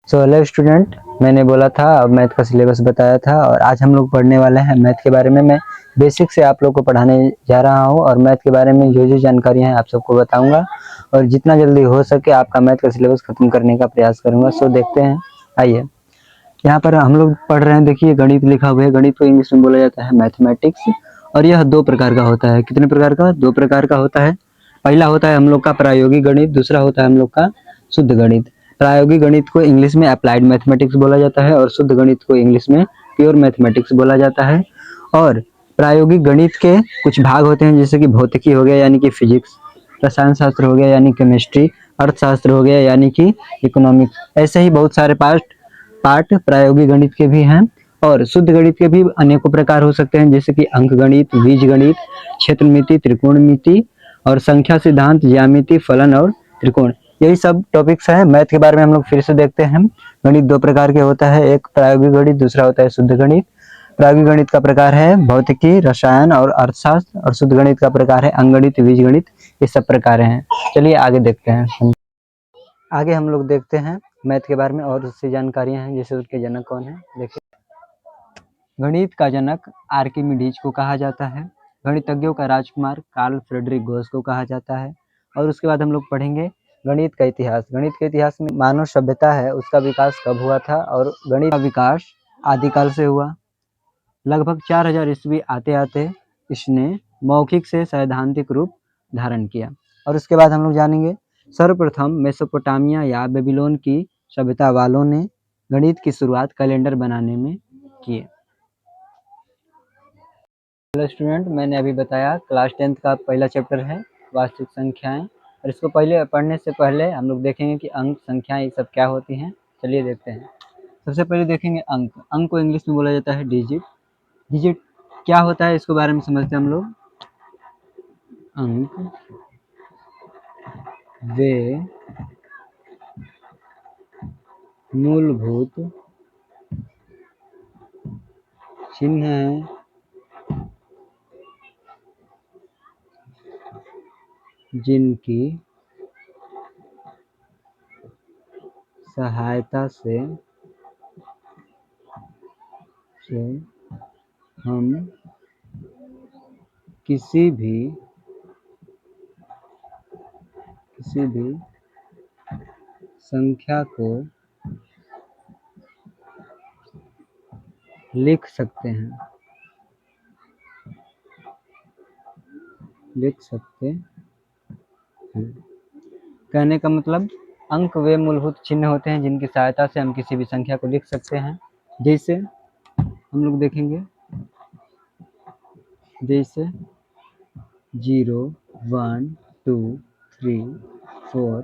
So hello student, मैंने बोला था अब मैथ का सिलेबस बताया था और आज हम लोग पढ़ने वाले हैं मैथ के बारे में। मैं बेसिक से आप लोग को पढ़ाने जा रहा हूं और मैथ के बारे में जो जानकारियां हैं आप सबको बताऊंगा और जितना जल्दी हो सके आपका मैथ का सिलेबस खत्म करने का प्रयास करूंगा। सो देखते हैं। आइए, यहाँ पर हम लोग पढ़ रहे हैं। देखिए गणित लिखा हुआ है। गणित को इंग्लिश में बोला जाता है मैथमेटिक्स और यह दो प्रकार का होता है। कितने प्रकार का? दो प्रकार का होता है। पहला होता है हम लोग का प्रायोगिक गणित, दूसरा होता है हम लोग का शुद्ध गणित। प्रायोगिक गणित को इंग्लिश में अप्लाइड मैथमेटिक्स बोला जाता है और शुद्ध गणित को इंग्लिश में प्योर मैथमेटिक्स बोला जाता है। और प्रायोगिक गणित के कुछ भाग होते हैं जैसे कि भौतिकी हो गया यानी कि फिजिक्स, रसायन शास्त्र हो गया यानी केमिस्ट्री, अर्थशास्त्र हो गया यानी कि इकोनॉमिक्स। ऐसे ही बहुत सारे पार्ट पार्ट प्रायोगिक गणित के भी हैं। और शुद्ध गणित के भी अनेकों प्रकार हो सकते हैं जैसे कि अंक गणित, बीज गणित, क्षेत्रमिति, त्रिकोणमिति और संख्या सिद्धांत, ज्यामिति, फलन और त्रिकोण। यही सब टॉपिक्स हैं। मैथ के बारे में हम लोग फिर से देखते हैं। गणित दो प्रकार के होता है, एक प्रायोगिक गणित, दूसरा होता है शुद्ध गणित। प्रायोगिक गणित का प्रकार है भौतिकी, रसायन और अर्थशास्त्र और शुद्ध गणित का प्रकार है अंकगणित, बीजगणित। ये सब प्रकार हैं। चलिए आगे देखते हैं। आगे हम लोग देखते हैं मैथ के बारे में और उससे जानकारियां हैं जैसे उसके जनक कौन है। देखिए, गणित का जनक आर्किमिडीज को कहा जाता है। गणितज्ञों का राजकुमार कार्ल फ्रेडरिक गोस को कहा जाता है। और उसके बाद हम लोग पढ़ेंगे गणित का इतिहास। गणित के इतिहास में मानव सभ्यता है उसका विकास कब हुआ था और गणित का विकास आदिकाल से हुआ। लगभग 4000 ईस्वी आते आते इसने मौखिक से सैद्धांतिक रूप धारण किया। और उसके बाद हम लोग जानेंगे सर्वप्रथम मेसोपोटामिया या बेबीलोन की सभ्यता वालों ने गणित की शुरुआत कैलेंडर बनाने में की। हेलो स्टूडेंट, मैंने अभी बताया क्लास 10th का पहला चैप्टर है वास्तविक संख्याएं। और इसको पहले पढ़ने से पहले हम लोग देखेंगे कि अंक, संख्याएं ये सब क्या होती हैं। चलिए देखते हैं। सबसे पहले देखेंगे अंक। अंक को इंग्लिश में बोला जाता है डिजिट। डिजिट क्या होता है इसके बारे में समझते हैं हम लोग। अंक वे मूलभूत चिन्ह हैं जिनकी सहायता से हम किसी भी संख्या को लिख सकते हैं। कहने का मतलब अंक वे मूलभूत चिन्ह होते हैं जिनकी सहायता से हम किसी भी संख्या को लिख सकते हैं। जैसे हम लोग देखेंगे, जैसे 0, 1, 2, 3, 4,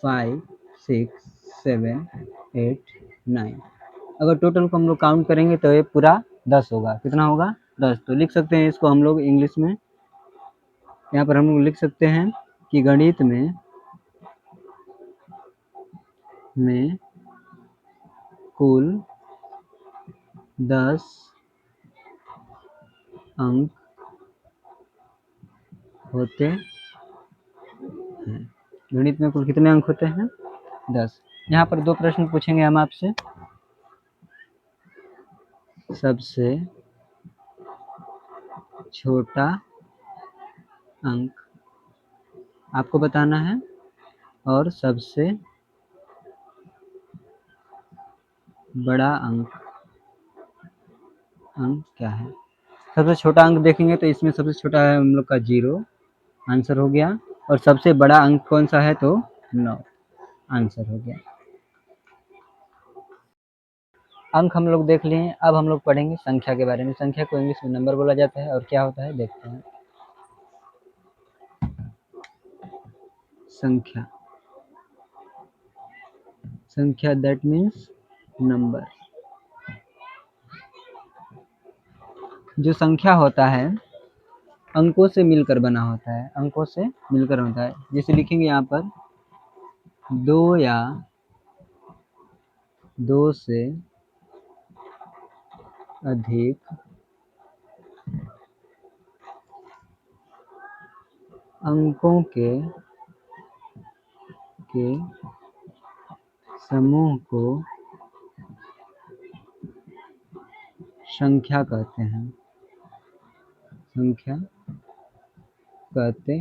5, 6, 7, 8, 9। अगर टोटल को हम लोग काउंट करेंगे तो ये पूरा 10 होगा। कितना होगा? 10। तो लिख सकते हैं इसको हम लोग इंग्लिश में। यहाँ पर हम लोग लिख सकते हैं कि गणित में कुल 10 अंक होते हैं। गणित में कुल कितने अंक होते हैं? 10। यहाँ पर दो प्रश्न पूछेंगे हम आपसे। सबसे छोटा अंक आपको बताना है और सबसे बड़ा अंक क्या है। सबसे छोटा अंक देखेंगे तो इसमें सबसे छोटा है हम लोग का 0, आंसर हो गया। और सबसे बड़ा अंक कौन सा है? तो 9, आंसर हो गया। अंक हम लोग देख लिए। अब हम लोग पढ़ेंगे संख्या के बारे में। संख्या को इंग्लिश में नंबर बोला जाता है और क्या होता है देखते हैं। संख्या दैट मीन्स नंबर। जो संख्या होता है अंकों से मिलकर बना होता है। अंकों से मिलकर होता है। जैसे लिखेंगे यहाँ पर 2 या 2 से अधिक अंकों के समूह को संख्या कहते हैं, संख्या कहते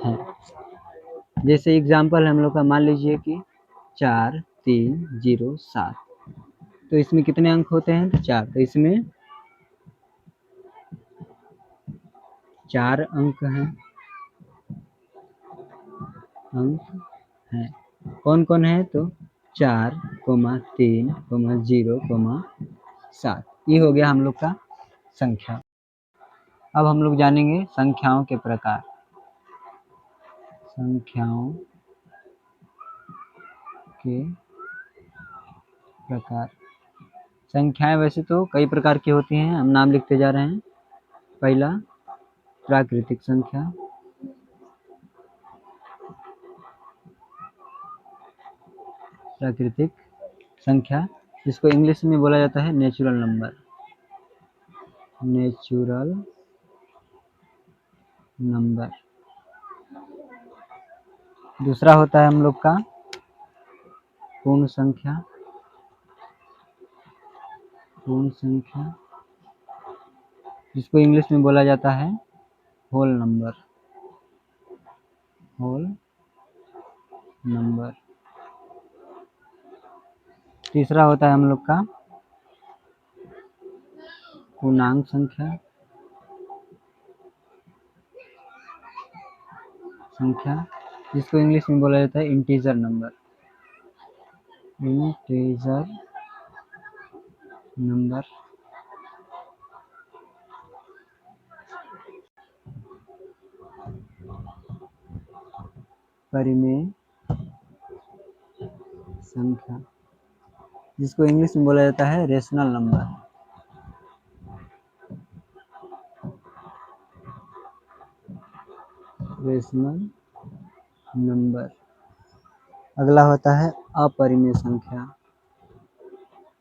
हैं। जैसे एग्जाम्पल हम लोग का मान लीजिए कि 4 3 0 7, तो इसमें कितने अंक होते हैं? तो 4, तो इसमें 4 अंक हैं, कौन कौन है? तो 4, 3, 0, 7, ये हो गया हम लोग का संख्या। अब हम लोग जानेंगे संख्याओं के प्रकार। संख्याओं के प्रकार। संख्याएं वैसे तो कई प्रकार की होती हैं, हम नाम लिखते जा रहे हैं। पहला प्राकृतिक संख्या, प्राकृतिक संख्या जिसको इंग्लिश में बोला जाता है नेचुरल नंबर, नेचुरल नंबर। दूसरा होता है हम लोग का पूर्ण संख्या, पूर्ण संख्या जिसको इंग्लिश में बोला जाता है होल नंबर, होल नंबर। तीसरा होता है हम लोग का पूर्णांक संख्या, संख्या जिसको इंग्लिश में बोला जाता है इंटीजर नंबर, इंटीजर नंबर। परिमेय संख्या जिसको इंग्लिश में बोला जाता है रेशनल नंबर, रेशनल नंबर। अगला होता है अपरिमेय संख्या,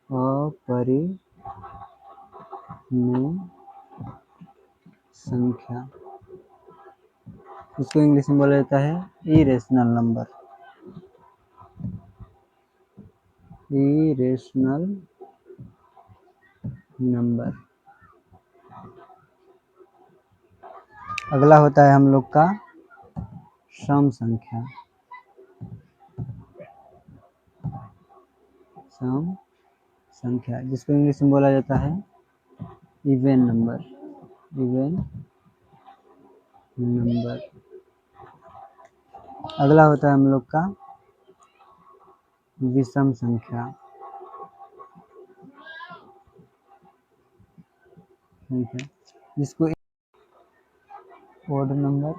अपरिमेय संख्या इसको इंग्लिश में बोला जाता है इरेशनल नंबर, इरेशनल नंबर। अगला होता है हम लोग का सम संख्या, सम संख्या जिसको इंग्लिश में बोला जाता है इवन नंबर, इवन नंबर। अगला होता है हम लोग का विषम संख्या, संख्या जिसको ओड नंबर।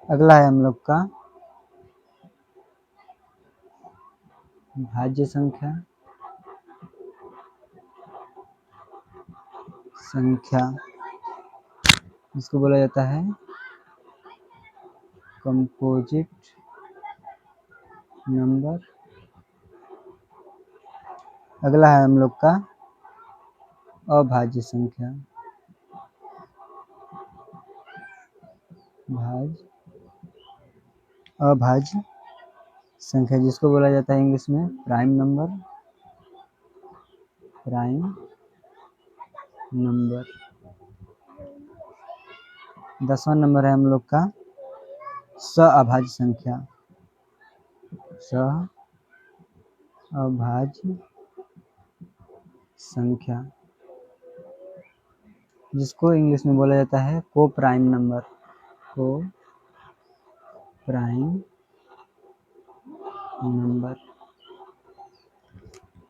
अगला है हम लोग का भाज्य संख्या, संख्या जिसको बोला जाता है कंपोजिट नंबर। अगला है हम लोग का अभाज्य संख्या, अभाज्य संख्या जिसको बोला जाता है इंग्लिश में प्राइम नंबर, प्राइम नंबर। 10वां नंबर है हम लोग का सअभाज्य संख्या, सअभाज्य संख्या जिसको इंग्लिश में बोला जाता है को प्राइम नंबर, को प्राइम नंबर।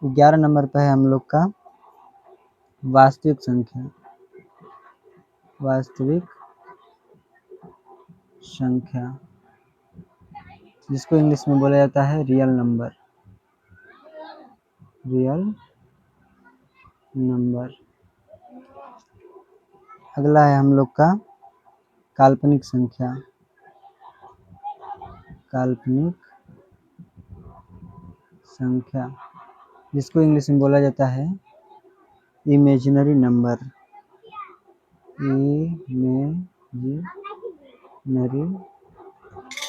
11 नंबर पर है हम लोग का वास्तविक संख्या, वास्तविक संख्या जिसको इंग्लिश में बोला जाता है रियल नंबर, रियल नंबर। अगला है हम लोग का काल्पनिक संख्या, काल्पनिक संख्या जिसको इंग्लिश में बोला जाता है imaginary number, imaginary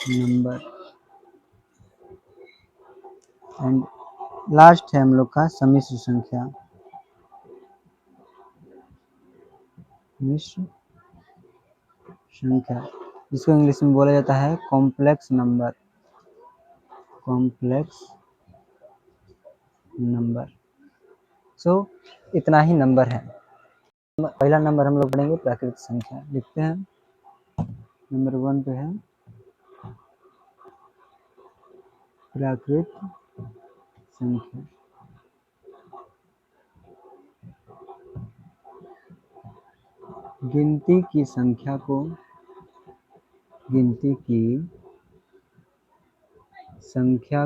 number. And last है हम लोग का सम्मिश्र संख्या। मिश्र संख्या जिसको इंग्लिश में बोला जाता है complex number. Complex number. So इतना ही नंबर है। पहला नंबर हम लोग पढ़ेंगे प्राकृतिक संख्या। लिखते हैं नंबर 1 पे है प्राकृत संख्या। गिनती की संख्या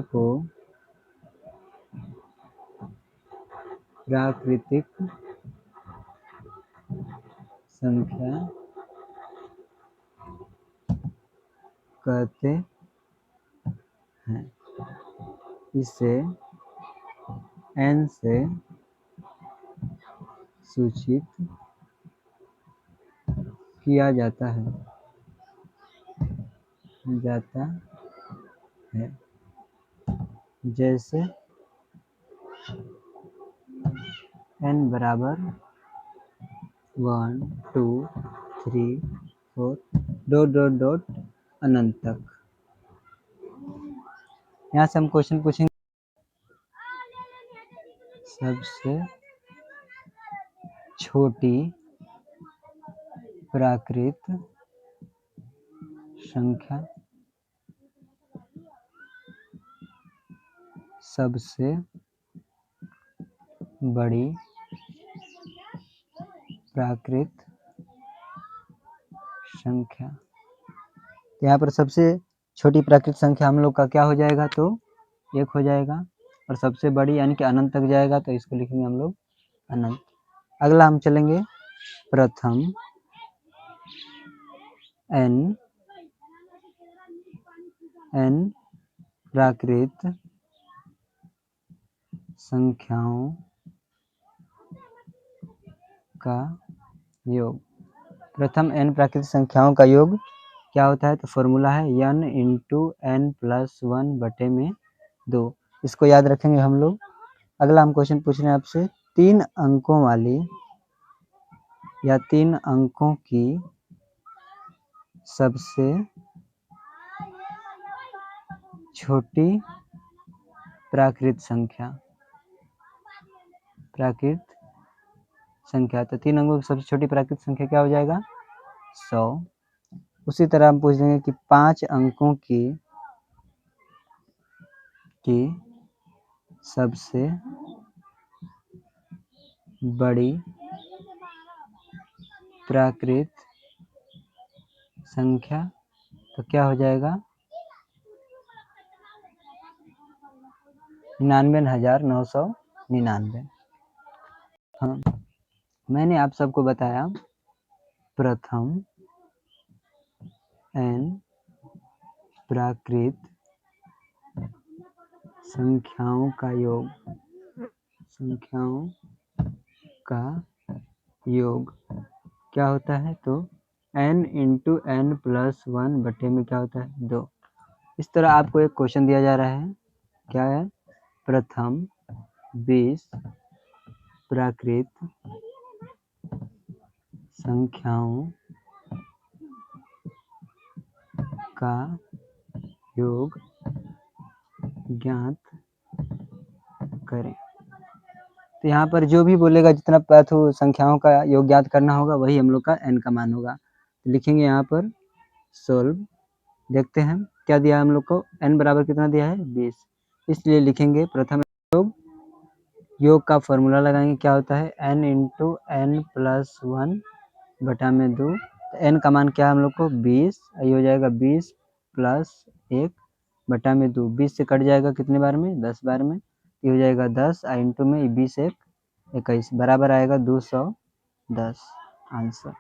को प्राकृतिक संख्या कहते हैं। इसे n से सूचित किया जाता है जैसे n बराबर 1 2 3 4 डॉट अनंत तक। यहाँ से हम क्वेश्चन पूछेंगे। सबसे छोटी प्राकृत संख्या सबसे बड़ी प्राकृत संख्या। यहाँ पर सबसे छोटी प्राकृत संख्या हम लोग का क्या हो जाएगा, तो 1 हो जाएगा। और सबसे बड़ी यानी कि अनंत तक जाएगा तो इसको लिखेंगे हम लोग अनंत। अगला हम चलेंगे प्रथम n प्राकृत संख्याओं का योग। प्रथम n प्राकृतिक संख्याओं का योग क्या होता है, तो फॉर्मूला है n इंटू n प्लस 1 बटे में 2। इसको याद रखेंगे हम लोग। अगला हम क्वेश्चन पूछ रहे हैं आपसे 3 अंकों वाली या 3 अंकों की सबसे छोटी प्राकृत संख्या। तो 3 अंकों की सबसे छोटी प्राकृत संख्या क्या हो जाएगा, 100। उसी तरह हम पूछ लेंगे कि 5 अंकों की सबसे बड़ी प्राकृत संख्या, तो क्या हो जाएगा 99,999। हाँ, मैंने आप सबको बताया प्रथम n प्राकृत संख्याओं का योग क्या होता है, तो n इंटू n प्लस 1 बटे में क्या होता है 2। इस तरह आपको एक क्वेश्चन दिया जा रहा है, क्या है, प्रथम 20 प्राकृत संख्याओं का योग ज्ञात करें। तो यहाँ पर जो भी बोलेगा, जितना पाथो संख्याओं का योग ज्ञात करना होगा वही हम लोग का n का मान होगा। तो लिखेंगे यहाँ पर सोल्व। देखते हैं क्या दिया है हम लोग को, n बराबर कितना दिया है 20। इसलिए लिखेंगे प्रथम योग का फॉर्मूला लगाएंगे, क्या होता है n इंटू n प्लस 1 बटा में 2। तो n का मान क्या है हम लोग को 20। ये हो जाएगा 20 प्लस 1 बटा में 2। 20 से कट जाएगा कितने बार में, 10 बार में। ये हो जाएगा 10 इंटू में 20 1 21 बराबर आएगा 210 आंसर।